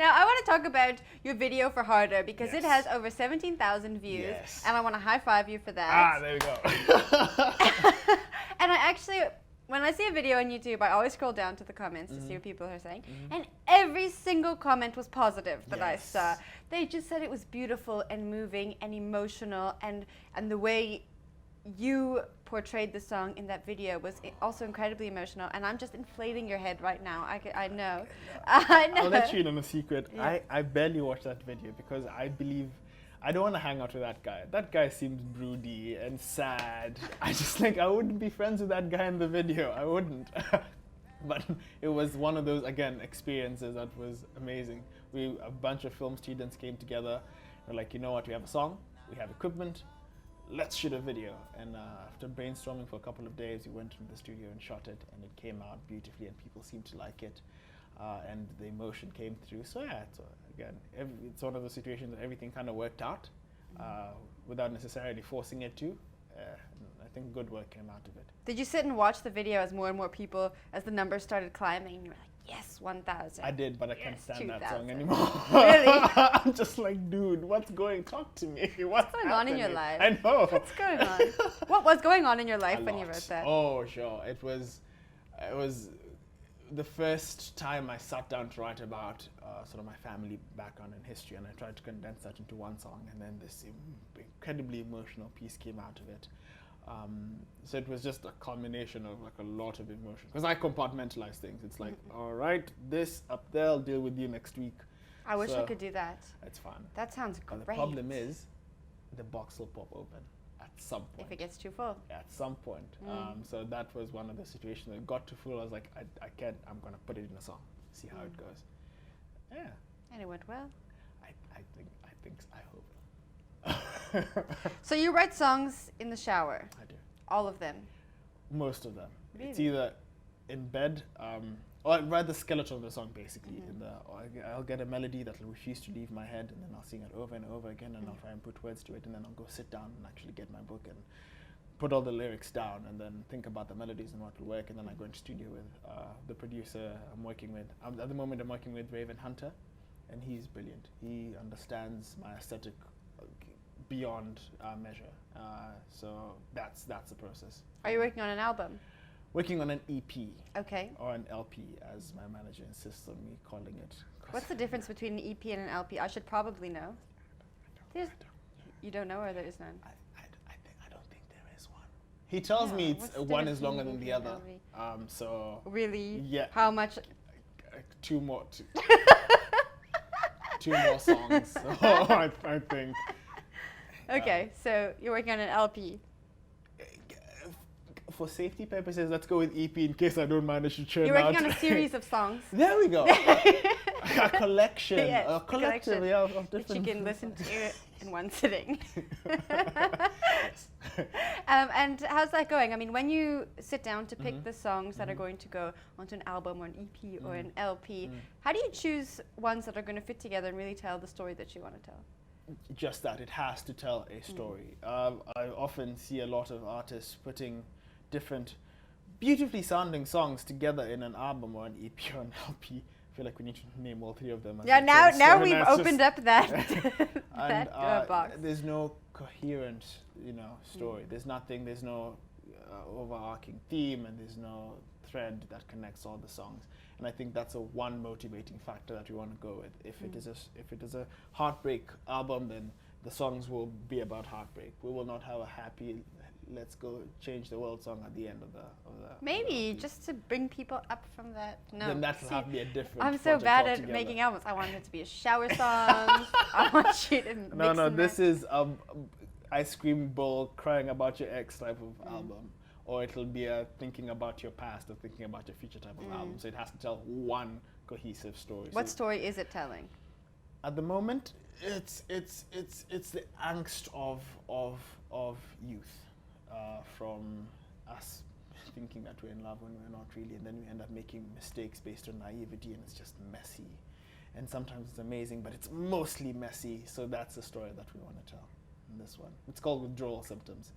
Now, I want to talk about your video for Harder because it Yes. has over 17,000 views. Yes. And I want to high five you for that. Ah, there we go. And I actually, when I see a video on YouTube, I always scroll down to the comments to see what people are saying. And every single comment was positive that I Yes. saw. They just said it was beautiful and moving and emotional, and the way you portrayed the song in that video was also incredibly emotional. And I'm just inflating your head right now. I know. I know. I'll let you in on a secret. Yeah. I barely watched that video because I believe I don't want to hang out with that guy. That guy seems broody and sad. I just think I wouldn't be friends with that guy in the video. I wouldn't. But it was one of those, again, experiences that was amazing. A bunch of film students came together. We're like, you know what, we have a song, we have equipment, let's shoot a video. And after brainstorming for a couple of days, we went into the studio and shot it, and it came out beautifully, and people seemed to like it. And the emotion came through. So yeah, it's one of those situations that everything kind of worked out without necessarily forcing it to. I think good work came out of it. Did you sit and watch the video as more and more people, as the numbers started climbing, and you were like, yes, 1,000. I did, but I can't Yes, stand that 2,000. song anymore. Really? I'm just like, dude, talk to me. What's going on in your happening? life? I know. What's going on? What was going on in your life A when you lot. wrote that? Oh, sure. It was the first time I sat down to write about sort of my family background and history, and I tried to condense that into one song, and then this incredibly emotional piece came out of it. So it was just a culmination of like a lot of emotion, because I compartmentalize things. It's like, all right, this up there, I'll deal with you next week. I wish I So, could do that. It's fun. That sounds But great. the problem is, the box will pop open at some point. if it gets too full. At some point. So that was one of the situations that got too full. I was like, I can't, I'm going to put it in a song, see how it goes. Yeah, And it went well. I hope. So you write songs in the shower, I do. all of them. Most of them. It's Really? either in bed, or I write the skeleton of the song basically. Or I'll get a melody that will refuse to leave my head, and then I'll sing it over and over again, and I'll try and put words to it, and then I'll go sit down and actually get my book and put all the lyrics down, and then think about the melodies and what will work, and then I go into studio with the producer I'm working with. At the moment I'm working with Raven Hunter, and he's brilliant. He understands my aesthetic beyond measure. So that's the process. Are you working on an album? Working on an EP Okay. or an LP, as my manager insists on me calling it. What's the difference between an EP and an LP? I should probably know. You don't know, or there is none? I don't think there is one. He tells me what's it's the one difference is longer between than the EP other. and So Really? Yeah. How much? two more songs. So I think. Okay, so you're working on an LP. For safety purposes, let's go with EP in case I don't manage to churn You're out. working on a series of songs. There we go. A collection, Yes, a collective, collection yeah, of that different. you can listen to in one sitting. And how's that going? I mean, when you sit down to pick the songs that are going to go onto an album or an EP or an LP, how do you choose ones that are going to fit together and really tell the story that you want to tell? Just that, it has to tell a story. I often see a lot of artists putting different, beautifully sounding songs together in an album or an EP or an LP. I feel like we need to name all three of them. Yeah, now we've opened up that And box. there's no coherent, story. There's nothing. There's no overarching theme, and there's no thread that connects all the songs. And I think that's one motivating factor that we want to go with. If it is a heartbreak album, then the songs will be about heartbreak. We will not have a happy, let's go change the world song at the end of the Maybe LP. just to bring people up from that. No, Then that will see, have to be a different. I'm so project bad at altogether. making albums. I want it to be a shower songs. I want you to mix No, and this match. is ice cream bowl crying about your ex type of album, or it'll be a thinking about your past or thinking about your future type of album. So it has to tell one cohesive story. What So story is it telling? at the moment, it's the angst of youth, from us thinking that we're in love when we're not really, and then we end up making mistakes based on naivety, and it's just messy. And sometimes it's amazing, but it's mostly messy. So that's the story that we want to tell in this one. It's called Withdrawal Symptoms.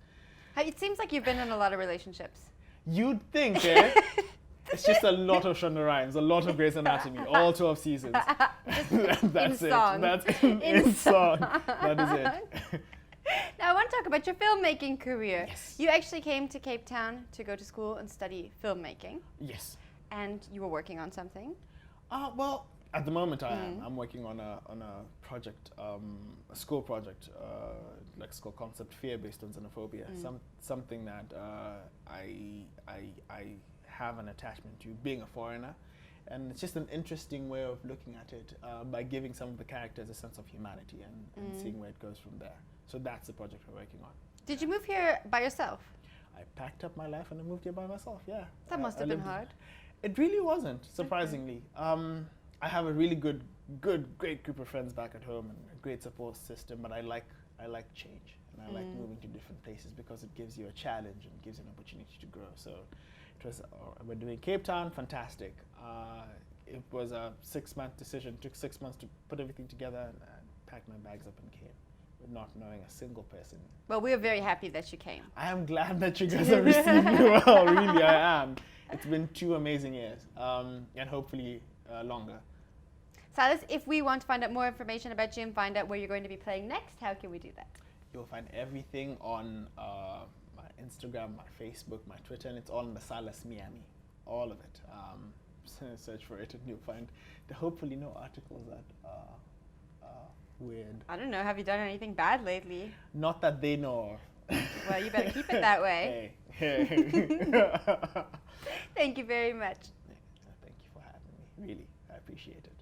It seems like you've been in a lot of relationships. You'd think, eh? It's just a lot of Shonda Rhimes, a lot of Grey's Anatomy, all 12 seasons. That's in it. song. That's in song. That is it. Now I want to talk about your filmmaking career. Yes. You actually came to Cape Town to go to school and study filmmaking. Yes. And you were working on something. Well, at the moment I am. I'm working on a project, a school project, like school concept fair based on xenophobia. Something that I have an attachment to, being a foreigner, and it's just an interesting way of looking at it by giving some of the characters a sense of humanity and seeing where it goes from there. So that's the project we're working on. Did you move here by yourself? I packed up my life and I moved here by myself. Yeah. That must have been hard. It really wasn't, surprisingly. I have a really great group of friends back at home and a great support system, but I like change and I like moving to different places because it gives you a challenge and gives you an opportunity to grow. So it was, we're doing Cape Town, fantastic. It was a 6-month decision, took 6 months to put everything together and packed my bags up and came, with not knowing a single person. Well, we're very happy that you came. I am glad that you guys have received me well, really I am. It's been 2 amazing years, and hopefully longer. Silas, if we want to find out more information about you and find out where you're going to be playing next, how can we do that? You'll find everything on my Instagram, my Facebook, my Twitter, and it's all in the Silas Miami, all of it. Search for it and you'll find hopefully no articles that are weird. I don't know, have you done anything bad lately? Not that they know of. Well, you better keep it that way. Hey. Thank you very much. Thank you for having me. Really, I appreciate it.